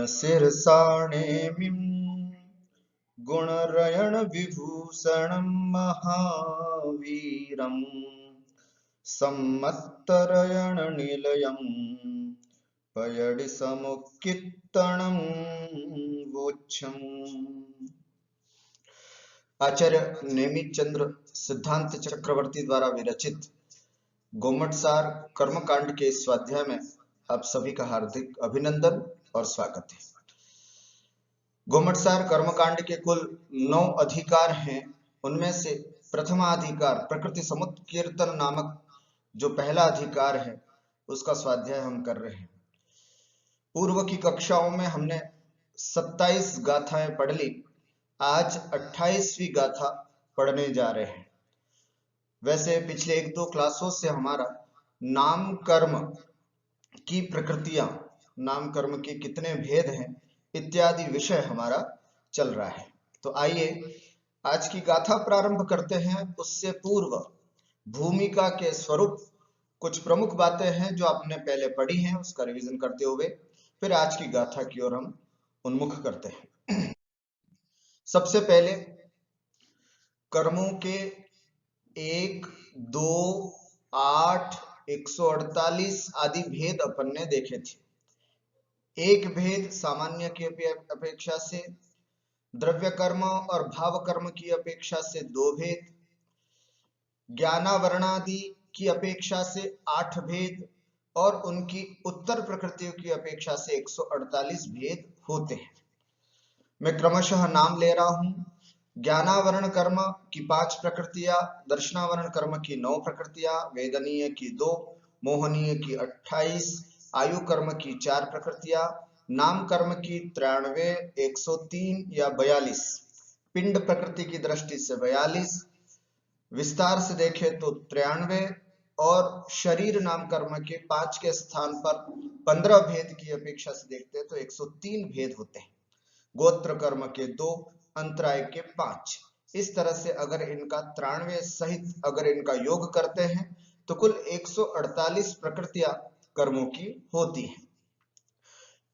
शिरसाणेमिं गुणरयण विभूषणं महावीरं सम्मत्तरयण निलयं पयडि समुक्कित्तणं वोच्छम्। आचार्य नेमित चंद्र सिद्धांत चक्रवर्ती द्वारा विरचित गोमटसार कर्मकांड के इस स्वाध्याय में आप सभी का हार्दिक अभिनंदन और स्वागत है। गोमटसार कर्मकांड के कुल 9 अधिकार हैं। उनमें से प्रथमाधिकार प्रकृति समुत्कीर्तन नामक जो पहला अधिकार है उसका स्वाध्याय हम कर रहे हैं। पूर्व की कक्षाओं में हमने 27 गाथाएं पढ़ ली। आज 28वीं गाथा पढ़ने जा रहे हैं। वैसे पिछले 1-2 क्लासों से हमारा नाम कर्म की प्रकृतियां, नाम कर्म के कितने भेद हैं इत्यादि विषय हमारा चल रहा है। तो आइए आज की गाथा प्रारंभ करते हैं। उससे पूर्व भूमिका के स्वरूप कुछ प्रमुख बातें हैं जो आपने पहले पढ़ी हैं, उसका रिवीजन करते हुए फिर आज की गाथा की ओर हम उन्मुख करते हैं। सबसे पहले कर्मों के 1, 2, 8, 148 आदि भेद अपन ने देखे थे। एक भेद सामान्य की अपेक्षा से, द्रव्य कर्म और भाव कर्म की अपेक्षा से 2 भेद, ज्ञानावरणादि की अपेक्षा से 8 भेद और उनकी उत्तर प्रकृतियों की अपेक्षा से 148 भेद होते हैं। मैं क्रमशः नाम ले रहा हूं। ज्ञानावरण कर्म की 5 प्रकृतियां, दर्शनावरण कर्म की 9 प्रकृतियां, वेदनीय की 2, मोहनीय की 28, आयु कर्म की 4 प्रकृतियां, नाम कर्म की 93, 103 या 42, पिंड प्रकृति की दृष्टि से 42, विस्तार से देखें तो 93 और शरीर नाम कर्म के 5 के स्थान पर 15 भेद की अपेक्षा से देखते हैं तो 103 भेद होते हैं। गोत्र कर्म के 2, अंतराय के 5। इस तरह से अगर इनका 93 सहित अगर इनका योग करते हैं तो कुल 148 प्रकृतियां कर्मों की होती हैं।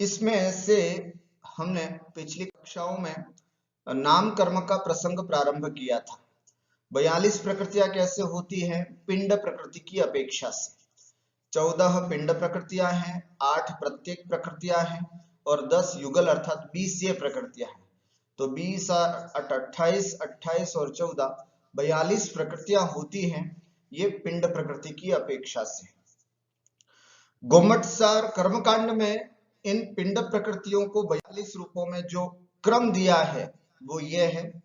इसमें से हमने पिछली कक्षाओं में नाम कर्म का प्रसंग प्रारंभ किया था। 42 प्रकृतियां कैसे होती हैं पिंड प्रकृति की अपेक्षा से। 14 पिंड प्रकृतियां हैं, 8 प्रत्येक प्रकृतियां हैं और 10 युगल अर्थात 20 ये प्रकृतियां हैं। तो 20, 8, 28, 28 और 14 42 प्रकृतियां होती हैं ये पिंड प्रकृति की अपेक्षा से। गोमटसार कर्मकांड में इन पिंड प्रकृतियों को 42 रूपों में जो क्रम दिया है वो ये है: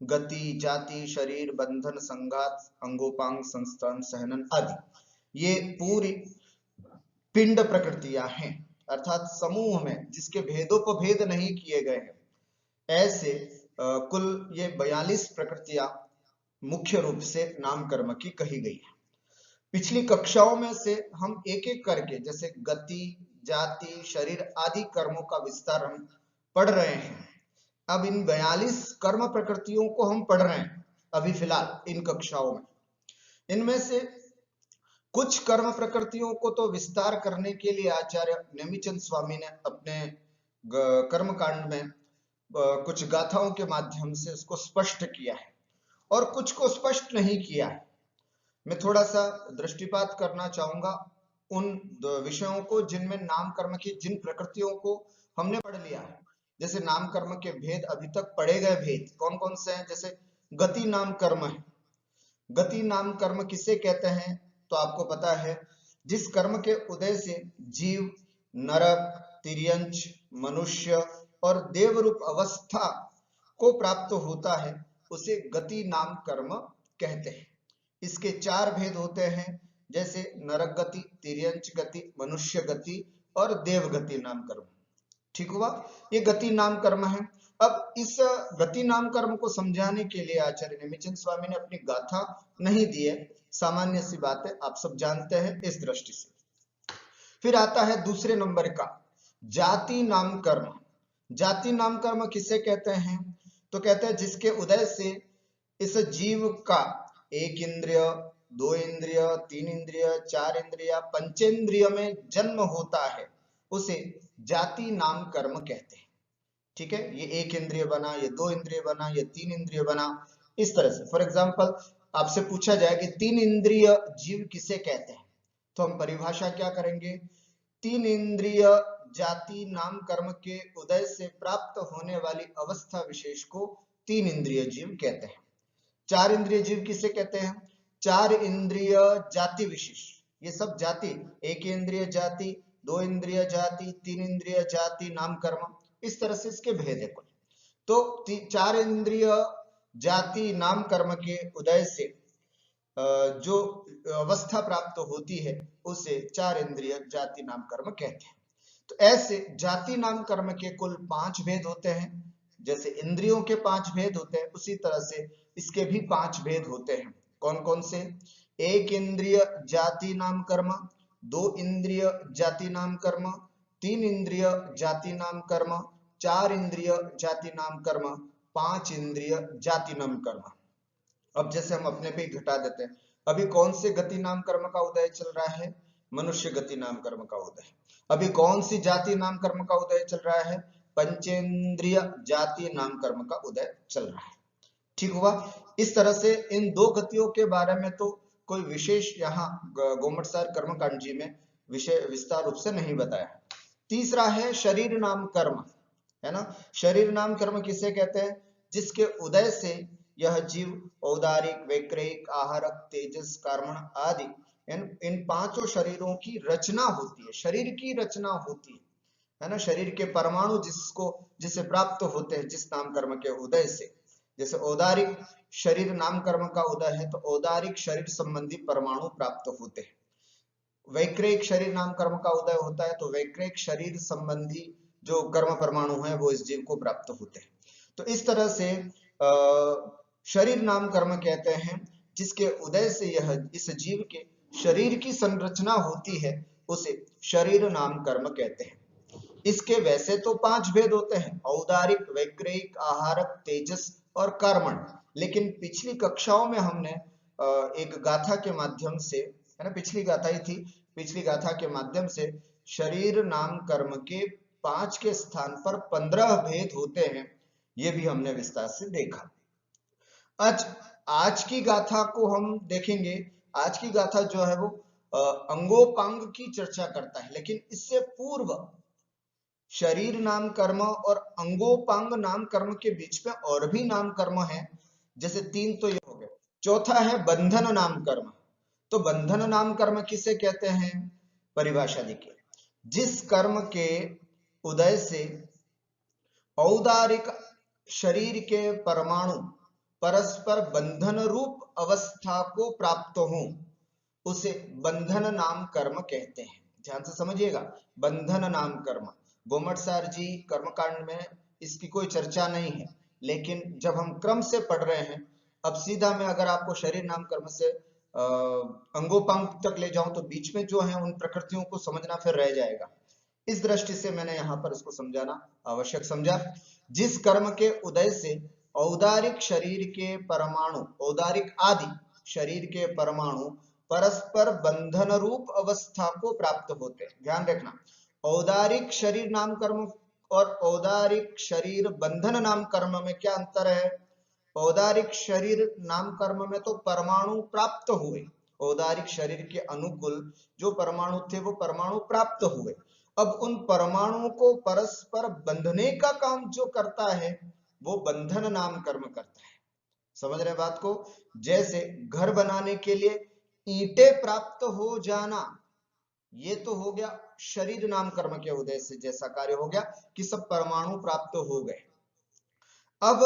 गति, जाति, शरीर, बंधन, संघात, अंगोपांग, संस्थान, सहनन आदि। ये पूरी पिंड प्रकृतियां हैं अर्थात समूह में जिसके भेदोपभेद नहीं किए गए हैं। ऐसे कुल ये 42 प्रकृतियां मुख्य रूप से नाम कर्म की कही गई है। पिछली कक्षाओं में से हम एक एक करके जैसे गति, जाति, शरीर आदि कर्मों का विस्तार हम पढ़ रहे हैं। अब इन 42 कर्म प्रकृतियों को हम पढ़ रहे हैं अभी फिलहाल इन कक्षाओं में। इनमें से कुछ कर्म प्रकृतियों को तो विस्तार करने के लिए आचार्य नेमिचंद स्वामी ने अपने कर्मकांड में कुछ गाथाओं के माध्यम से उसको स्पष्ट किया है और कुछ को स्पष्ट नहीं किया है। मैं थोड़ा सा दृष्टिपात करना चाहूंगा उन विषयों को जिनमें नाम कर्म की जिन प्रकृतियों को हमने पढ़ लिया है। जैसे नाम कर्म के भेद अभी तक पढ़े गए भेद कौन कौन से हैं? जैसे गति नाम कर्म है। गति नाम कर्म किसे कहते हैं तो आपको पता है, जिस कर्म के उदय से जीव नरक, तिर्यंच, मनुष्य और देवरूप अवस्था को प्राप्त होता है उसे गति नाम कर्म कहते हैं। इसके 4 भेद होते हैं जैसे नरक गति, तिर्यंच गति, मनुष्य गति और देव गति नाम कर्म। ठीक हुआ, ये गति नाम कर्म है। अब इस गति नाम कर्म को समझाने के लिए आचार्य नेमिचंद स्वामी ने अपनी गाथा नहीं दी है। सामान्य सी बात है, आप सब जानते हैं इस दृष्टि से। फिर आता है दूसरे नंबर का जाति नाम कर्म। जाति नाम कर्म किसे कहते हैं तो कहते हैं जिसके उदय से इस जीव का 1 इंद्रिय, 2 इंद्रिय, 3 इंद्रिय, 4 इंद्रिय, पंचेंद्रिय में जन्म होता है उसे जाति नाम कर्म कहते हैं। ठीक है, ये एक इंद्रिय बना, ये दो इंद्रिय बना, ये तीन इंद्रिय बना, इस तरह से। फॉर एग्जाम्पल आपसे पूछा जाए कि तीन इंद्रिय जीव किसे कहते हैं, तो हम परिभाषा क्या करेंगे, तीन इंद्रिय जाति नाम कर्म के उदय से प्राप्त होने वाली अवस्था विशेष को तीन इंद्रिय जीव कहते हैं। चार इंद्रिय जीव किसे कहते हैं, चार इंद्रिय जाति विशेष, ये सब जाति, एक इंद्रिय जाति, दो इंद्रिय जाति, तीन इंद्रिय जाति नाम कर्म, इस तरह से इसके भेद है कुल। तो चार इंद्रिय जाति नाम कर्म के उदय से जो अवस्था प्राप्त होती है उसे चार इंद्रिय जाति नाम कर्म कहते हैं। तो ऐसे जाति नाम कर्म के कुल पांच भेद होते हैं। जैसे इंद्रियों के पांच भेद होते हैं, उसी तरह से इसके भी पांच भेद होते हैं। कौन कौन से, एक इंद्रिय जाति नाम कर्म, दो इंद्रिय जाति नाम कर्म, तीन इंद्रिय जाति नाम कर्म, चार इंद्रिय जाति नाम कर्म, पांच इंद्रिय जाति नाम कर्म। अब जैसे हम अपने पे ही घटा देते हैं, अभी कौन से गति नाम कर्म का उदय चल रहा है, मनुष्य गति नाम कर्म का उदय। अभी कौन सी जाति नाम कर्म का उदय चल रहा है, पंचेंद्रिय जाति नाम कर्म का उदय चल रहा है। ठीक हुआ। इस तरह से इन दो गतियों के बारे में तो कोई विशेष यहाँ गोमटसार कर्मकांड जी में विषय विस्तार रूप से नहीं बताया। तीसरा है शरीर नाम कर्म, है ना। शरीर नाम कर्म किसे कहते हैं, जिसके उदय से यह जीव औदारिक, वैक्रिक, आहारक, तेजस, कर्मण आदि इन पांचों शरीरों की रचना होती है, शरीर की रचना होती है ना। शरीर के परमाणु जिससे प्राप्त होते हैं जिस नाम कर्म के उदय से। जैसे औदारिक शरीर नाम कर्म का उदय है तो औदारिक शरीर संबंधी परमाणु प्राप्त होते हैं। वैक्रिक शरीर नाम कर्म का उदय होता है तो वैक्रिक शरीर संबंधी जो कर्म परमाणु है वो इस जीव को प्राप्त होते हैं। तो इस तरह से शरीर नाम कर्म कहते हैं जिसके उदय से यह इस जीव के शरीर की संरचना होती है, उसे शरीर नाम कर्म कहते हैं। इसके वैसे तो पांच भेद होते हैं, औदारिक, वैक्रिक, आहारक, तेजस और कर्मण। लेकिन पिछली कक्षाओं में हमने एक गाथा के माध्यम से, है ना, पिछली गाथा ही थी, पिछली गाथा के माध्यम से शरीर नाम कर्म के पांच के स्थान पर 15 भेद होते हैं, ये भी हमने विस्तार से देखा। आज की गाथा को हम देखेंगे। आज की गाथा जो है वो अंगोपांग की चर्चा करता है, लेकिन इससे पूर्व शरीर नाम कर्म और अंगोपांग नाम कर्म के बीच में और भी नाम कर्म है। जैसे तीन तो ये हो गए, चौथा है बंधन नाम कर्म। तो बंधन नाम कर्म किसे कहते हैं, परिभाषा देखिए, जिस कर्म के उदय से औदारिक शरीर के परमाणु परस्पर बंधन रूप अवस्था को प्राप्त हो, उसे बंधन नाम कर्म कहते हैं। ध्यान से समझिएगा, बंधन नाम कर्म। गोमटसार जी कर्मकांड में इसकी कोई चर्चा नहीं है, लेकिन जब हम क्रम से पढ़ रहे हैं, अब सीधा मैं अगर आपको शरीर नाम कर्म से अंगोपांग तक ले जाऊं तो बीच में जो है उन प्रकृतियों को समझना फिर रह जाएगा। इस दृष्टि से मैंने यहाँ पर इसको समझाना आवश्यक समझा। जिस कर्म के उदय से औदारिक शरीर के परमाणु, औदारिक आदि शरीर के परमाणु परस्पर बंधन रूप अवस्था को प्राप्त होते हैं। ध्यान रखना, औदारिक शरीर नाम कर्म और औदारिक शरीर बंधन नाम कर्म में क्या अंतर है। औदारिक शरीर नाम कर्म में तो परमाणु प्राप्त हुए, औदारिक शरीर के अनुकूल जो परमाणु थे वो परमाणु प्राप्त हुए। अब उन परमाणुओं को परस्पर बंधने का काम जो करता है वो बंधन नाम कर्म करता है। समझ रहे बात को। जैसे घर बनाने के लिए ईंटें प्राप्त हो जाना, ये तो हो गया शरीर नाम कर्म के उदय से जैसा कार्य हो गया कि सब परमाणु प्राप्त हो गए। अब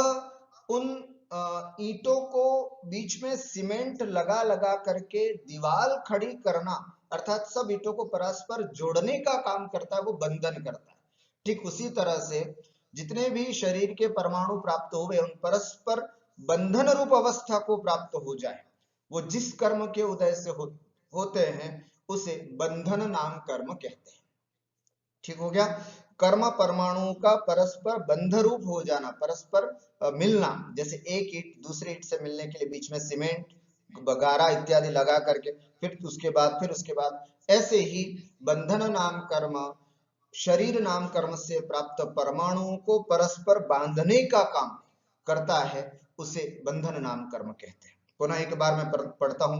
उन ईंटों को बीच में सीमेंट लगा लगा करके दीवार खड़ी करना, अर्थात सब ईंटों को परस्पर जोड़ने का काम करता है, वो बंधन करता है। ठीक उसी तरह से जितने भी शरीर के परमाणु प्राप्त हुए उन परस्पर बंधन रूप अवस्था को प्राप्त हो जाए, वो जिस कर्म के उदय से होते हैं उसे बंधन नाम कर्म कहते हैं। ठीक हो गया। कर्म परमाणुओं का परस्पर बंध रूप हो जाना, परस्पर मिलना, जैसे एक ईंट दूसरे ईंट से मिलने के लिए बीच में सीमेंट, गारा इत्यादि लगा करके फिर उसके बाद ऐसे ही बंधन नाम कर्म शरीर नाम कर्म से प्राप्त परमाणुओं को परस्पर बांधने का काम करता है, उसे बंधन नाम कर्म कहते हैं। पुनः एक बार मैं पढ़ता हूं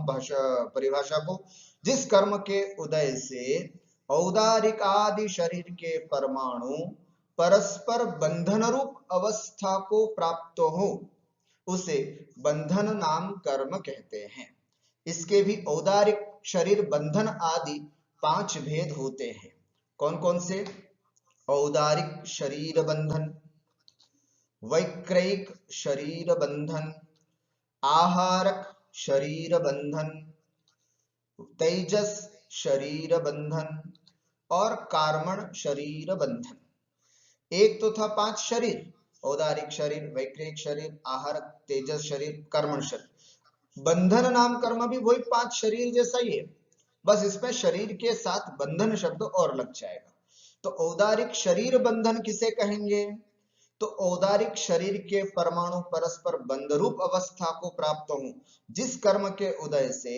परिभाषा को। जिस कर्म के उदय से औदारिक आदि शरीर के परमाणु परस्पर बंधन रूप अवस्था को प्राप्त हो, उसे बंधन नाम कर्म कहते हैं। इसके भी औदारिक शरीर बंधन आदि 5 भेद होते हैं। कौन कौन से? औदारिक शरीर बंधन, वैक्रयिक शरीर बंधन, आहारक शरीर बंधन, तेजस शरीर बंधन और कार्मण शरीर बंधन। एक तो था 5 शरीर, औदारिक शरीर, वैक्रयिक शरीर, आहारक, तेजस शरीर, कर्मण शरीर। बंधन नाम कर्म भी वही 5 शरीर जैसा ही है, बस इसमें शरीर के साथ बंधन शब्द और लग जाएगा। तो औदारिक शरीर बंधन किसे कहेंगे? तो औदारिक शरीर के परमाणु परस्पर बंध रूप अवस्था को प्राप्त हो, जिस कर्म के उदय से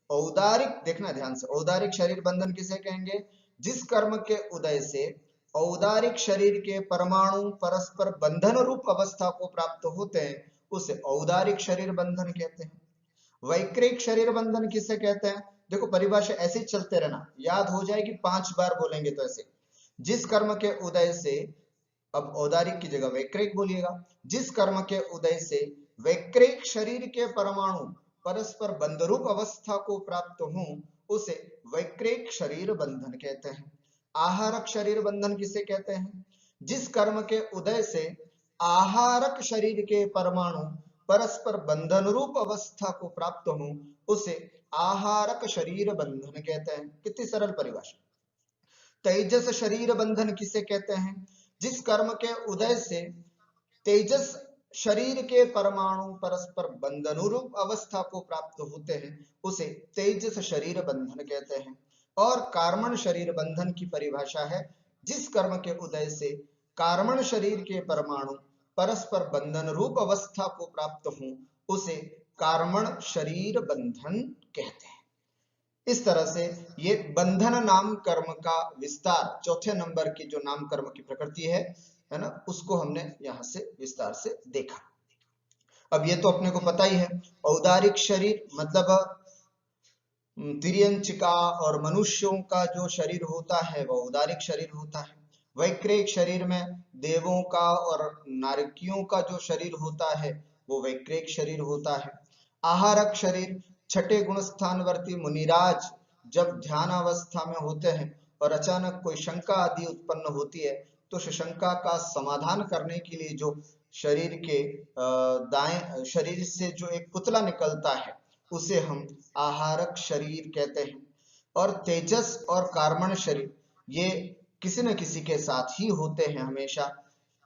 औदारिक, देखना ध्यान से, औदारिक शरीर बंधन किसे कहेंगे? जिस कर्म के उदय से औदारिक शरीर के परमाणु परस्पर बंधन रूप अवस्था को प्राप्त होते हैं, उसे औदारिक शरीर बंधन कहते हैं। वैक्रयिक शरीर बंधन किसे कहते हैं? देखो परिभाषा ऐसे ही चलते रहना, याद हो जाएगी, 5 बार बोलेंगे तो ऐसे। जिस कर्म के उदय से, अब औदारिक की जगह वैक्रयिक बोलिएगा, जिस कर्म के उदय से वैक्रयिक शरीर के परमाणु परस्पर बंध रूप अवस्था को प्राप्त हो, उसे वैक्रयिक शरीर बंधन कहते हैं। आहारक शरीर बंधन किसे कहते हैं? जिस कर्म के उदय से आहारक शरीर के परमाणु परस्पर बंधन रूप अवस्था को प्राप्त हो, उसे आहारक शरीर बंधन कहते हैं। कितनी सरल परिभाषा। तेजस शरीर बंधन किसे कहते हैं? जिस कर्म के उदय से तेजस शरीर के परमाणु परस्पर बंधन रूप अवस्था को प्राप्त होते हैं, उसे तेजस शरीर बंधन कहते हैं। और कार्मण शरीर बंधन की परिभाषा है, जिस कर्म के उदय से कार्मण शरीर के परमाणु परस्पर बंधन रूप अवस्था को प्राप्त हो, उसे कार्मण शरीर बंधन कहते हैं। इस तरह से ये बंधन नाम कर्म का विस्तार, चौथे नंबर की जो नाम कर्म की प्रकृति है ना, उसको हमने यहां से विस्तार से देखा। अब ये तो अपने को पता ही है, औदारिक शरीर मतलब तिर्यंचिका और मनुष्यों का जो शरीर होता है वो औदारिक शरीर होता है। वैक्रयिक शरीर में देवों का और नारकियों का जो शरीर होता है वो वैक्रयिक शरीर होता है। आहारक शरीर छठे गुण स्थानवर्ती मुनिराज जब ध्यान अवस्था में होते हैं और अचानक कोई शंका आदि उत्पन्न होती है, तो शंका का समाधान करने के लिए जो शरीर के दाएं शरीर से जो एक पुतला निकलता है, उसे हम आहारक शरीर कहते हैं। और तेजस और कार्मण शरीर ये किसी न किसी के साथ ही होते हैं हमेशा,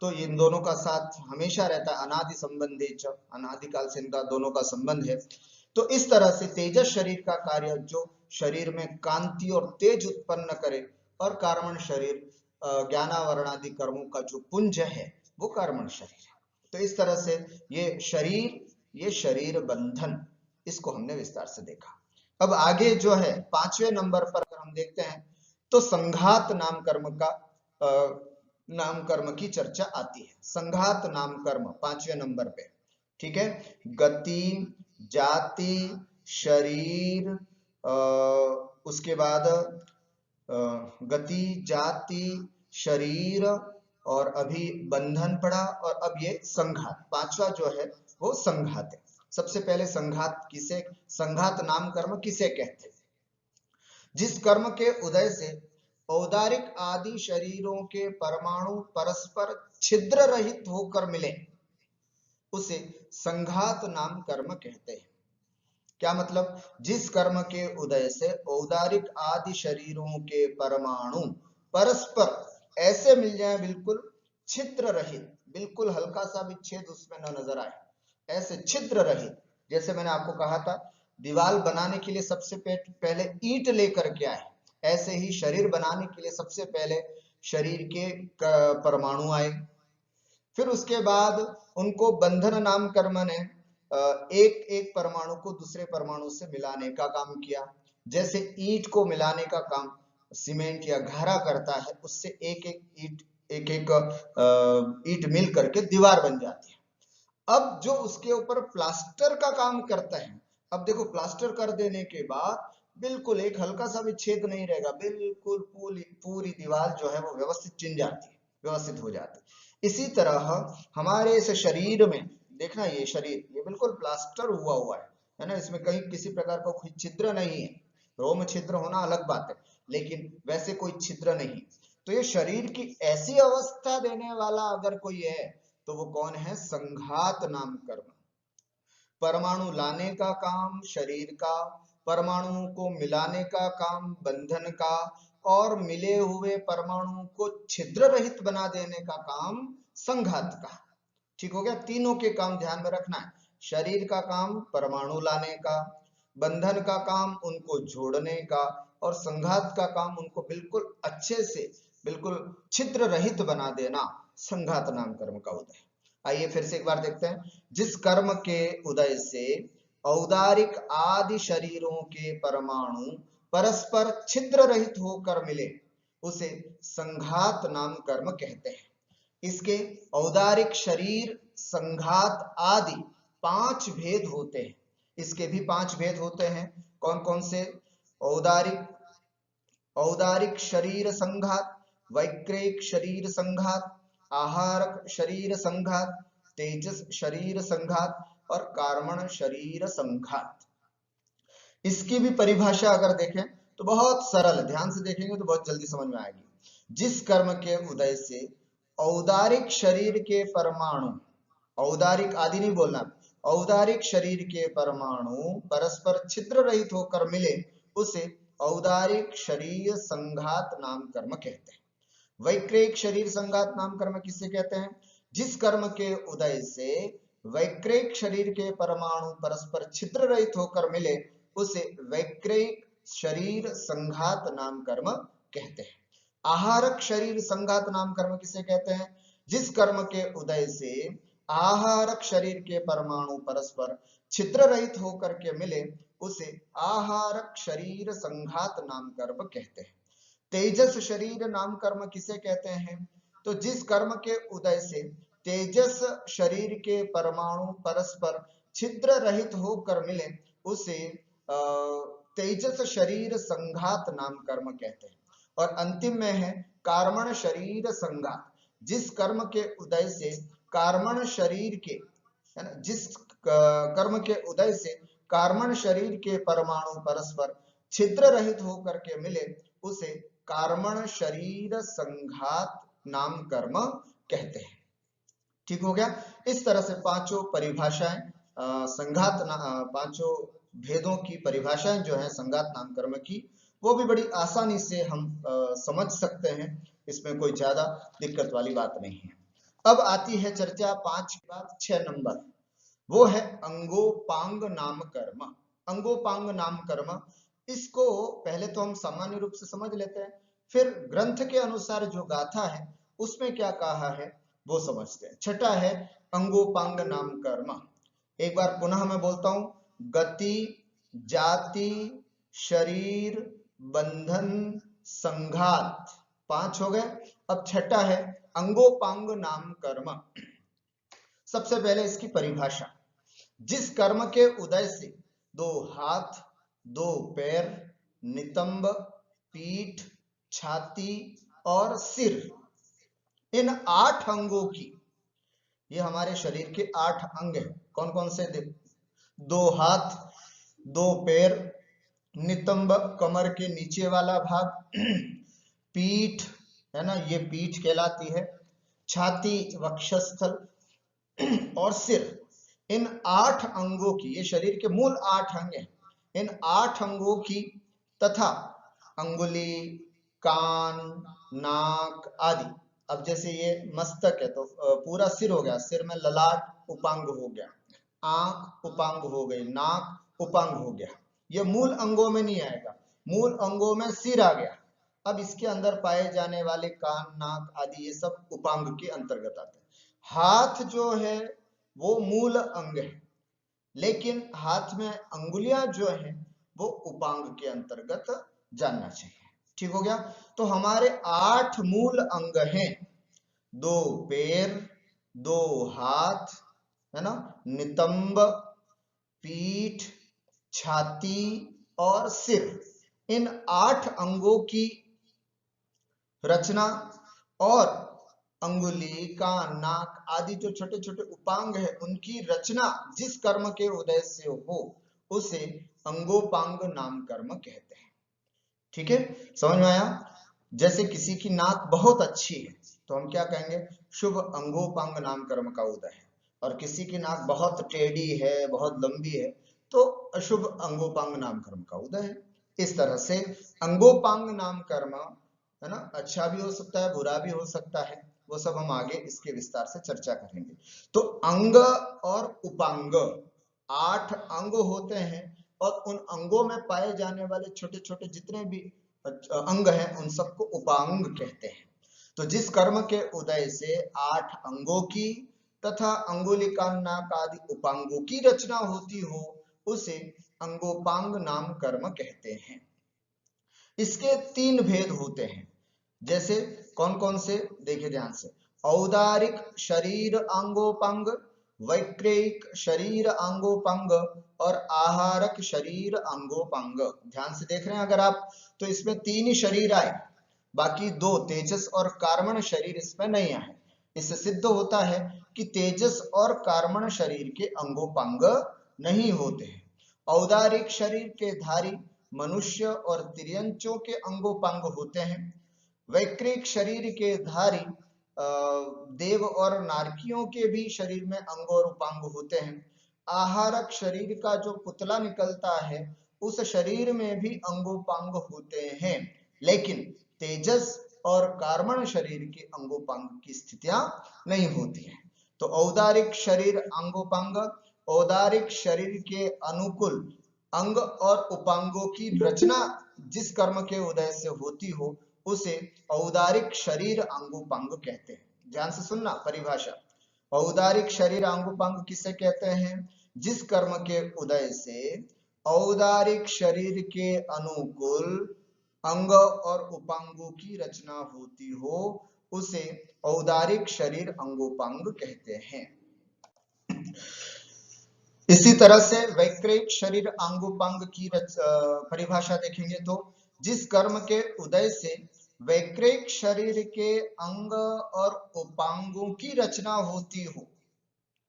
तो इन दोनों का साथ हमेशा रहता है, अनादि संबंधी, अनादिकाल से इनका दोनों का संबंध है। तो इस तरह से तेजस शरीर का कार्य जो शरीर में कांति और तेज उत्पन्न करे, और कार्मण शरीर ज्ञानावरण आदि कर्मों का जो पुंज है वो कार्मण शरीर है। तो इस तरह से ये शरीर बंधन, इसको हमने विस्तार से देखा। अब आगे जो है 5वें नंबर पर अगर हम देखते हैं तो संघात नाम कर्म की चर्चा आती है। संघात नाम कर्म 5वें नंबर पे, ठीक है। गति, जाति, शरीर, उसके बाद गति, जाति, शरीर, और अभी बंधन पड़ा, और अब ये संघात, 5वां जो है वो संघात है। सबसे पहले संघात नाम कर्म किसे कहते हैं? जिस कर्म के उदय से औदारिक आदि शरीरों के परमाणु परस्पर छिद्र रहित होकर मिले, उसे संघात नाम कर्म कहते हैं। क्या मतलब? जिस कर्म के उदय से औदारिक आदि शरीरों के परमाणु परस्पर ऐसे मिल जाए, बिल्कुल छिद्र रहित, बिल्कुल हल्का सा भी छेद उसमें न नजर आए, ऐसे छिद्र रहित। जैसे मैंने आपको कहा था, दीवार बनाने के लिए सबसे पहले ईंट लेकर के आए, ऐसे ही शरीर बनाने के लिए सबसे पहले शरीर के परमाणु आए, फिर उसके बाद उनको बंधन नाम कर्म ने एक एक परमाणु को दूसरे परमाणु से मिलाने का काम किया। जैसे ईंट को मिलाने का काम सीमेंट या घारा करता है, उससे एक एक ईंट मिल करके दीवार बन जाती है। अब जो उसके ऊपर प्लास्टर का काम करता है, अब देखो प्लास्टर कर देने के बाद बिल्कुल एक हल्का सा भी छेद नहीं रहेगा, बिल्कुल पूरी पूरी दीवार जो है वो व्यवस्थित चिन जाती है, व्यवस्थित हो जाती है। इसी तरह हमारे इस शरीर में देखना, ये शरीर ये बिल्कुल प्लास्टर हुआ हुआ है ना, इसमें कहीं किसी प्रकार का कोई छिद्र नहीं है। रोम छिद्र होना अलग बात है, लेकिन वैसे कोई छिद्र नहीं। तो ये शरीर की ऐसी अवस्था देने वाला अगर कोई है तो वो कौन है? संघात नाम कर्म। परमाणु लाने का काम शरीर का, परमाणुओं को मिलाने का काम बंधन का, और मिले हुए परमाणुओं को छिद्र रहित बना देने का काम संघात का। ठीक हो गया? तीनों के काम ध्यान में रखना है। शरीर का काम परमाणु लाने का, बंधन का काम उनको जोड़ने का, और संघात का काम उनको बिल्कुल अच्छे से बिल्कुल छिद्र रहित बना देना, संघात नाम कर्म का उदय। आइए फिर से एक बार देखते हैं। जिस कर्म के उदय से औदारिक आदि शरीरों के परमाणु परस्पर छिद्र रहित होकर मिले, उसे संघात नाम कर्म कहते हैं। इसके औदारिक शरीर संघात आदि 5 भेद होते हैं। इसके भी 5 भेद होते हैं। कौन कौन से? औदारिक औदारिक शरीर संघात, वैक्रिक शरीर संघात, आहारक शरीर संघात, तेजस शरीर संघात और कार्मण शरीर संघात। इसकी भी परिभाषा अगर देखें तो बहुत सरल, ध्यान से देखेंगे तो बहुत जल्दी समझ में आएगी। जिस कर्म के उदय से औदारिक शरीर के परमाणु, औदारिक आदि नहीं बोलना, औदारिक शरीर के परमाणु परस्पर छिद्र रहित होकर मिले, उसे औदारिक शरीर संघात नाम कर्म कहते हैं। वैक्रिक शरीर संघात नाम कर्म किसे कहते हैं? जिस कर्म के उदय से वैक्रिक शरीर के परमाणु परस्पर छिद्र रहित होकर मिले, उसे वैक्रिक शरीर संघात नाम कर्म कहते हैं। आहारक शरीर संघात नाम कर्म किसे कहते हैं? जिस कर्म के उदय से आहारक शरीर के परमाणु परस्पर छिद्र रहित होकर के मिले, उसे आहारक शरीर संघात नाम कर्म कहते हैं। तेजस शरीर नाम कर्म किसे कहते हैं? तो जिस कर्म के उदय से तेजस शरीर के परमाणु परस्पर छिद्र रहित होकर मिले, उसे तेजस शरीर संघात नाम कर्म कहते हैं। और अंतिम में है कार्मण शरीर संघात। जिस कर्म के उदय से कार्मण शरीर के, है ना, जिस कर्म के उदय से कार्मण शरीर के परमाणु परस्पर छिद्र रहित होकर के मिले, उसे कार्मण शरीर संघात नाम कर्म कहते हैं। ठीक हो गया? इस तरह से पांचों परिभाषाएं संघात, पांचों भेदों की परिभाषाएं जो है संघात नाम कर्म की, वो भी बड़ी आसानी से हम समझ सकते हैं। इसमें कोई ज्यादा दिक्कत वाली बात नहीं है। अब आती है चर्चा 5 के बाद 6 नंबर, वो है अंगोपांग नाम कर्म। अंगोपांग नाम कर्म, इसको पहले तो हम सामान्य रूप से समझ लेते हैं, फिर ग्रंथ के अनुसार जो गाथा है उसमें क्या कहा है वो समझते हैं। छठा है अंगोपांग नाम कर्म। एक बार पुनः मैं बोलता हूं, गति, जाति, शरीर, बंधन, संघात, 5 हो गए। अब छठा है अंगोपांग नाम कर्म। सबसे पहले इसकी परिभाषा। जिस कर्म के उदय से 2 हाथ, 2 पैर, नितंब, पीठ, छाती और सिर, इन 8 अंगों की, ये हमारे शरीर के 8 अंग हैं। कौन कौन से? 2 हाथ, 2 पैर, नितंब कमर के नीचे वाला भाग, पीठ, है ना, ये पीठ कहलाती है, छाती वक्षस्थल और सिर, इन 8 अंगों की, ये शरीर के मूल 8 अंग हैं, इन 8 अंगों की तथा अंगुली, कान, नाक आदि। अब जैसे ये मस्तक है तो पूरा सिर हो गया, सिर में ललाट उपांग हो गया, आंख उपांग हो गई, नाक उपांग हो गया। ये मूल अंगों में नहीं आएगा, मूल अंगों में सिर आ गया। अब इसके अंदर पाए जाने वाले कान, नाक आदि ये सब उपांग के अंतर्गत आते हैं। हाथ जो है वो मूल अंग है, लेकिन हाथ में अंगुलियां जो है वो उपांग के अंतर्गत जानना चाहिए। ठीक हो गया। तो हमारे 8 मूल अंग हैं, 2 पैर, 2 हाथ, है ना, नितंब, पीठ, छाती और सिर। इन 8 अंगों की रचना और अंगुली, कान, नाक आदि जो छोटे छोटे उपांग है उनकी रचना जिस कर्म के उदय से हो उसे अंगोपांग नाम कर्म कहते हैं। ठीक है, समझ में आया। जैसे किसी की नाक बहुत अच्छी है तो हम क्या कहेंगे, शुभ अंगोपांग नाम कर्म का उदय है। और किसी की नाक बहुत टेढ़ी है, बहुत लंबी है, तो अशुभ अंगोपांग नाम कर्म का उदय है। इस तरह से अंगोपांग नाम कर्म, है ना, अच्छा भी हो सकता है, बुरा भी हो सकता है, वो सब हम आगे इसके विस्तार से चर्चा करेंगे। तो अंग और उपांग 8 अंग होते हैं और उन अंगों में पाए जाने वाले छोटे छोटे जितने भी अंग हैं उन सबको उपांग कहते हैं। तो जिस कर्म के उदय से 8 अंगों की तथा अंगुलिका, नाक आदि उपांगों की रचना होती हो उसे अंगोपांग नाम कर्म कहते हैं। इसके 3 भेद होते हैं। जैसे कौन कौन से, देखिए ध्यान से। औदारिक शरीर अंगोपांग, वैक्रिक शरीर अंगोपांग और आहारक शरीर अंगोपांग। ध्यान से देख रहे हैं अगर आप, तो इसमें 3 ही शरीर आए, बाकी 2 तेजस और कार्मण शरीर इसमें नहीं आए। इससे सिद्ध होता है कि तेजस और कार्मण शरीर के अंगोपांग नहीं होते हैं। औदारिक शरीर के धारी मनुष्य और तिर्यंचों के अंगोपांग होते हैं। वैक्रिक शरीर के धारी देव और नारकियों के भी शरीर में अंग और उपांग होते हैं। आहारक शरीर का जो पुतला निकलता है उस शरीर में भी अंगोपांग होते हैं, लेकिन तेजस और कार्मण शरीर के अंगोपांग की स्थितियां नहीं होती हैं। तो औदारिक शरीर अंगोपांग, औदारिक शरीर के अनुकूल अंग और उपांगों की रचना जिस कर्म के उदय से होती हो उसे औदारिक शरीर अंगोपांग कहते हैं। ध्यान से सुनना परिभाषा। औदारिक शरीर अंगोपांग किसे कहते हैं, जिस कर्म के उदय से औदारिक शरीर के अनुकूल अंग और उपांगों की रचना होती हो उसे औदारिक शरीर अंगोपांग कहते हैं। इसी तरह से वैक्रिक शरीर अंगोपांग की परिभाषा देखेंगे तो जिस कर्म के उदय से वैक्रिक शरीर के अंग और उपांगों की रचना होती हो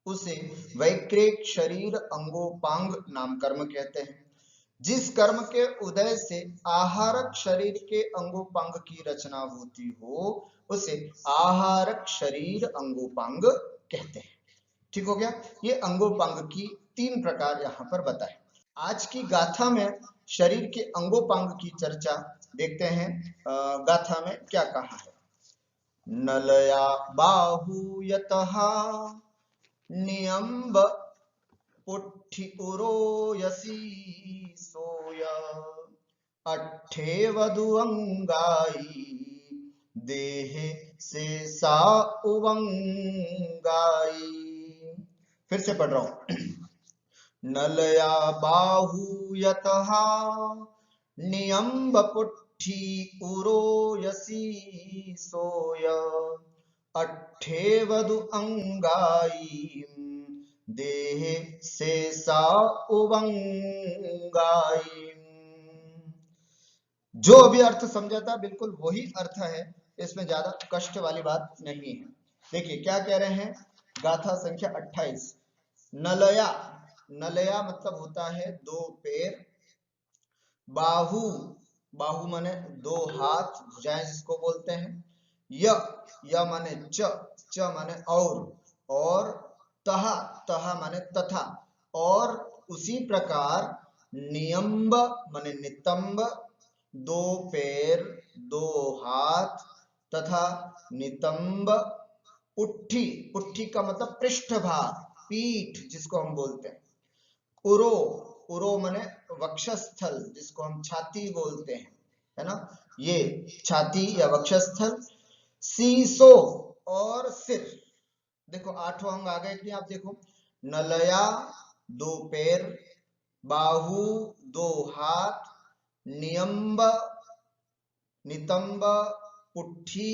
उसे वैक्रिक शरीर अंगोपांग नाम कर्म कहते हैं। जिस कर्म के उदय से आहारक शरीर के अंगोपांग की रचना होती हो उसे आहारक शरीर अंगोपांग कहते हैं। ठीक हो गया। ये अंगोपांग की 3 प्रकार यहाँ पर बताए। आज की गाथा में शरीर के अंगोपांग की चर्चा देखते हैं। गाथा में क्या कहा है। नलया बाहु यतः नियम्ब पुट्ठि उरो यसी सोय अट्ठे वधु अंगाई देहे से सा उवंगाई। फिर से पढ़ रहा हूं। नलया बाहु यतः नियम्ब पुट्ठि उरो यसी सोय अट्ठे वधु अंगाई देहे से सा उवंगाई। जो अभी अर्थ समझा था बिल्कुल वही अर्थ है, इसमें ज्यादा कष्ट वाली बात नहीं है। देखिए क्या कह रहे हैं, गाथा संख्या 28। नलया, नलया मतलब होता है 2 पैर। बाहु, बाहु माने 2 हाथ, भुजाएं जिसको बोलते हैं। य माने च माने और तहा, तहा माने तथा। और उसी प्रकार नियम्ब माने नितंब, 2 पैर 2 हाथ तथा नितंब पुट्ठी, पुट्ठी का मतलब पृष्ठभाग, पीठ जिसको हम बोलते हैं। उरो, उरो माने वक्षस्थल जिसको हम छाती बोलते हैं, है ना, ये छाती या वक्षस्थल। सीसो और सिर। देखो 8 अंग आ गए कि आप देखो, नलया 2 पैर, बाहु 2 हाथ, नियम्ब नितंब, पुट्ठी,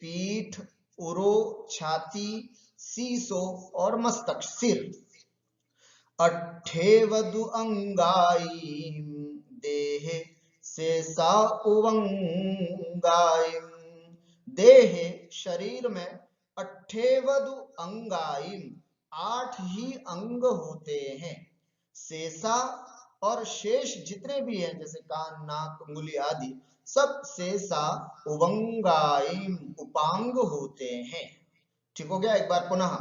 पीठ, उरो, छाती, सीसो और मस्तक सिर। अट्ठेवदु अंगाई देहे शेषा उवंगाई। देहे शरीर में अट्ठेवदु अंगाई 8 ही अंग होते हैं। शेषा और शेष जितने भी हैं जैसे कान, नाक, उंगली आदि सब शेषा उवंगाई उपांग होते हैं। ठीक हो गया। एक बार पुनः,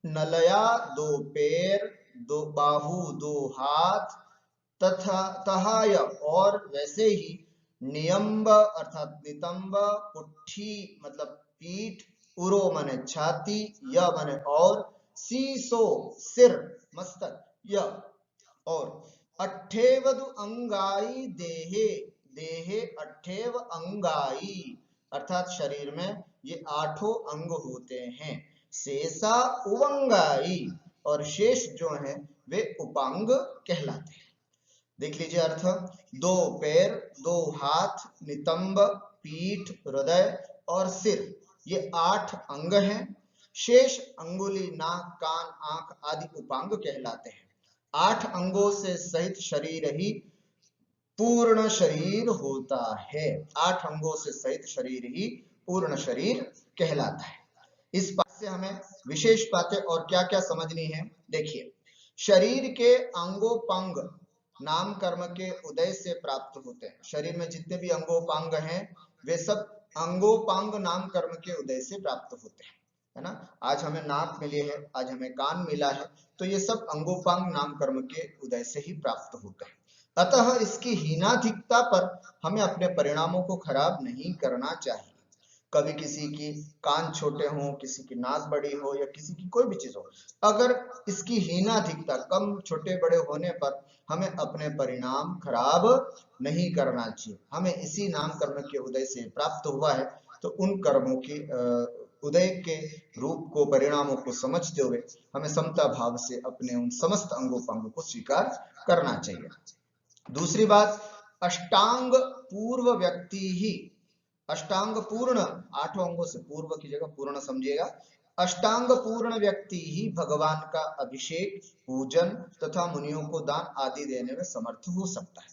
नलया 2 पैर, 2 बाहु, 2 हाथ, तथा तहाय और वैसे ही, नियंब अर्थात नितंब, पुट्ठी मतलब पीठ, उरो माने छाती, य माने और, सीसो सिर मस्तक, य और, अट्ठेवदु अंगाई देहे, देहे अट्ठेव अंगाई अर्थात शरीर में ये 8 अंग होते हैं। शेषा उवंगाई और शेष जो हैं वे उपांग कहलाते हैं। देख लीजिए अर्थ, 2 पैर, 2 हाथ, नितंब, पीठ, हृदय और सिर ये 8 अंग हैं। शेष अंगुली, नाक, कान, आंख आदि उपांग कहलाते हैं। 8 अंगों से सहित शरीर ही पूर्ण शरीर होता है। 8 अंगों से सहित शरीर ही पूर्ण शरीर कहलाता है। इस बात से हमें विशेष बातें और क्या क्या समझनी है। देखिए, शरीर के अंगोपांग नाम कर्म के उदय से प्राप्त होते हैं। शरीर में जितने भी अंगोपांग हैं वे सब अंगोपांग नाम कर्म के उदय से प्राप्त होते हैं, है ना। आज हमें नाक मिली है, आज हमें कान मिला है, तो ये सब अंगोपांग नाम कर्म के उदय से ही प्राप्त होते हैं। अतः इसकी हीनाधिकता पर हमें अपने परिणामों को खराब नहीं करना चाहिए। कभी किसी की कान छोटे हों, किसी की नाक बड़ी हो या किसी की कोई भी चीज हो, अगर इसकी हीनाधिकता कम छोटे बड़े होने पर हमें अपने परिणाम खराब नहीं करना चाहिए। हमें इसी नाम कर्म के उदय से प्राप्त हुआ है, तो उन कर्मों की उदय के रूप को, परिणामों को समझते हुए हमें समता भाव से अपने उन समस्त अंगोपांगों को स्वीकार करना चाहिए। दूसरी बात, अष्टांग पूर्व व्यक्ति ही, अष्टांग पूर्ण 8 अंगों से पूर्व की जगह पूर्ण समझिएगा। अष्टांग पूर्ण व्यक्ति ही भगवान का अभिषेक, पूजन तथा मुनियों को दान आदि देने में समर्थ हो सकता है।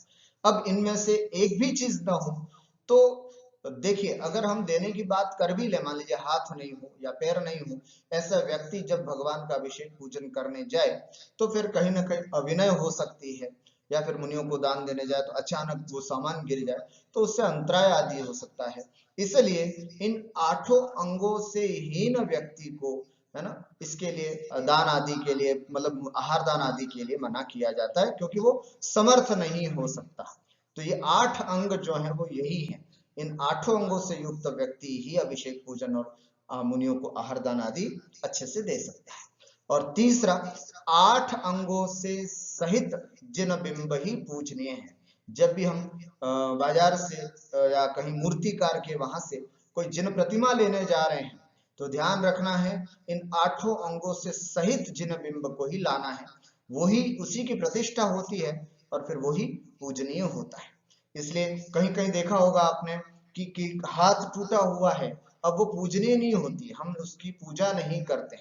अब इनमें से एक भी चीज न हो तो देखिए, अगर हम देने की बात कर भी ले, मान लीजिए हाथ नहीं हो या पैर नहीं हो, ऐसा व्यक्ति जब भगवान का अभिषेक पूजन करने जाए तो फिर कहीं ना कहीं अविनय हो सकती है, या फिर मुनियों को दान देने जाए तो अचानक वो सामान गिर जाए तो उससे अंतराय आदि हो सकता है। इसलिए इन 8 अंगों से हीन व्यक्ति को, है ना, इसके लिए दान आदि के लिए, मतलब आहार दान आदि के लिए मना किया जाता है, क्योंकि वो समर्थ नहीं हो सकता। तो ये 8 अंग जो है वो यही है। इन 8 अंगों से युक्त व्यक्ति ही अभिषेक, पूजन और मुनियों को आहार दान आदि अच्छे से दे सकता है। और तीसरा, 8 अंगों से सहित जिन बिंब ही पूजनीय है। जब भी हम बाजार से या कहीं मूर्तिकार के वहां से कोई जिन प्रतिमा लेने जा रहे हैं तो ध्यान रखना है, इन 8 अंगों से सहित जिन बिंब को ही लाना है। वही, उसी की प्रतिष्ठा होती है और फिर वही पूजनीय होता है। इसलिए कहीं कहीं देखा होगा आपने कि हाथ टूटा हुआ है, अब वो पूजनीय नहीं होती, हम उसकी पूजा नहीं करते।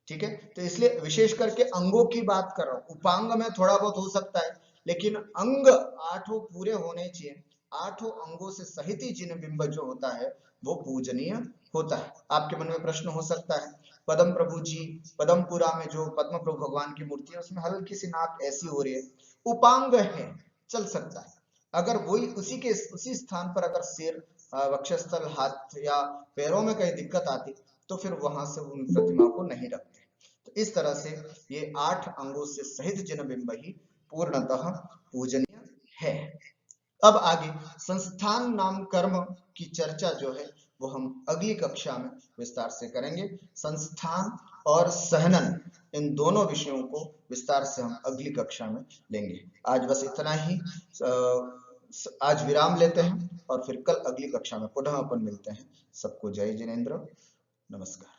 ठीक है, तो इसलिए विशेष करके अंगों की बात कर रहा हूं। उपांग में थोड़ा बहुत हो सकता है, लेकिन अंग 8 पूरे होने चाहिए। 8 अंगों से सहित ही जिन बिंब जो होता है वो पूजनीय होता है। आपके मन में प्रश्न हो सकता है, पद्म प्रभु जी, पद्मपुरा में जो पद्म प्रभु भगवान की मूर्ति है उसमें हल्की सी नाक ऐसी हो रही है, उपांग है, चल सकता है। अगर वही उसी स्थान पर अगर सिर, वक्षस्थल, हाथ या पैरों में कहीं दिक्कत आती तो फिर वहां से उन प्रतिमा को नहीं रखते। तो इस तरह से ये 8 अंगों से सहित जिन बिंब ही पूर्णतः पूजनीय है। अब आगे संस्थान नाम कर्म की चर्चा जो है वो हम अगली कक्षा में विस्तार से करेंगे। संस्थान और सहनन, इन दोनों विषयों को विस्तार से हम अगली कक्षा में लेंगे। आज बस इतना ही। आज विराम लेते हैं और फिर कल अगली कक्षा में पुनः अपन मिलते हैं। सबको जय जिनेंद्र, नमस्कार।